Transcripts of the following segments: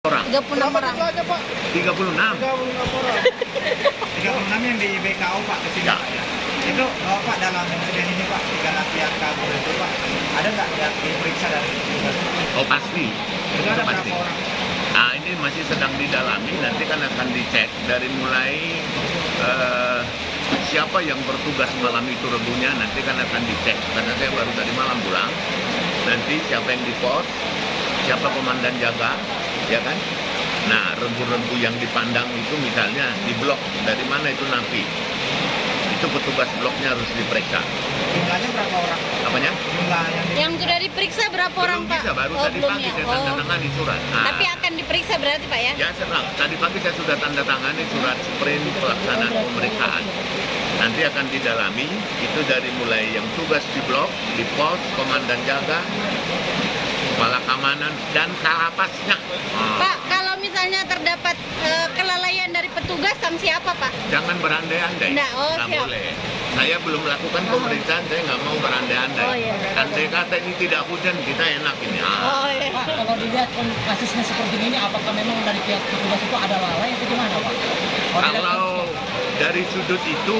Orang. 36 orang. 36. 36 yang di BKO Pak ke sini. Ya. Itu Pak dalam insiden ini Pak, 3 latihan kabur itu Pak, ada nggak yang diperiksa dari petugas? Oh pasti. Itu ada pasti. berapa orang? Nah ini masih sedang didalami, nanti kan akan dicek dari mulai siapa yang bertugas malam itu rebunya, nanti kan akan dicek. Karena saya baru tadi malam pulang, nanti siapa yang di pos, siapa komandan jaga, ya kan? Nah rebu-rebu yang dipandang itu misalnya di blok, dari mana itu napi, itu petugas bloknya harus diperiksa. Jumlahnya berapa orang? Apanya? Jumlah Yang sudah diperiksa berapa orang, Belum Pak? bisa, baru Oh, tadi belum pagi ya? saya tanda tangani surat. Nah, Tapi akan diperiksa berarti, Pak ya? ya saya bilang, tadi pagi saya sudah tanda tangani surat sprint pelaksanaan pemeriksaan. Nanti akan didalami, itu dari mulai yang tugas di blok, di pos, komandan jaga, kepala keamanan, dan kalapasnya. Pak, kalau misalnya terdapat kelalaian dari petugas, sanksi apa, Pak? Jangan berandai-andai, Nggak, oh, siap. boleh. Saya belum melakukan pemeriksaan, saya nggak mau berandai-andai. Oh, iya. Andai kata ini tidak hujan, kita enak ini. Oh, iya. Pak, kalau dilihat kasusnya seperti ini, apakah memang dari pihak petugas itu ada lalai atau gimana, Pak? Kalau dari sudut itu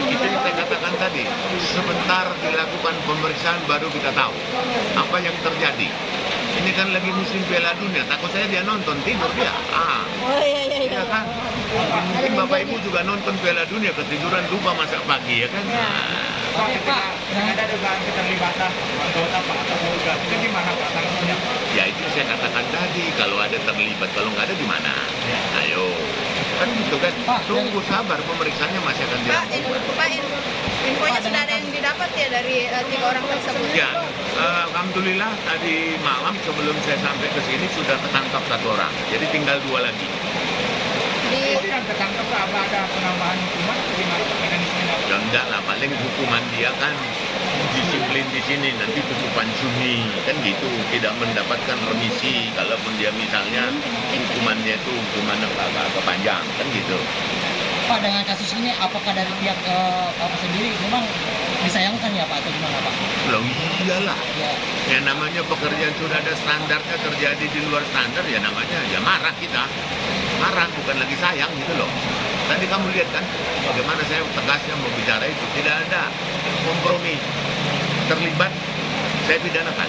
yang saya katakan tadi, sebentar dilakukan pemeriksaan baru kita tahu apa yang terjadi. Ini kan lagi musim Piala Dunia, takut saya dia nonton tidur dia. Oh, iya. Iya kan? Mungkin Bapak Ibu juga nonton Piala Dunia ketiduran lupa masak pagi ya kan? Pak, ketika ada dugaan keterlibatan anggota Pak atau warga, itu gimana Pak sanksinya? Ya itu saya katakan tadi, kalau ada terlibat, kalau nggak ada gimana? Ayo, kan gitu kan? Tunggu sabar, pemeriksaannya masih akan dilakukan. Infonya sudah ada yang didapat ya dari 3 orang tersebut? Ya, alhamdulillah tadi malam sebelum saya sampai ke sini sudah ketangkap 1 orang, jadi tinggal 2 lagi. Itu yang tertangkap apa ada penambahan hukuman atau gimana mekanismenya? Ya enggak lah, paling hukuman dia kan disiplin di sini, nanti tutupan Juni kan gitu, tidak mendapatkan remisi kalaupun dia misalnya hukumannya itu hukuman agak panjang kan gitu. Pak, dengan kasus ini apakah dari pihak Bapak sendiri memang disayangkan ya Pak atau gimana Pak? Loh iyalah, Ya. ya namanya pekerjaan sudah ada standarnya, terjadi di luar standar ya namanya ya marah kita, marah bukan lagi sayang gitu loh. Tadi kamu lihat kan bagaimana saya tegasnya mau bicara itu, tidak ada kompromi, terlibat saya pidanakan.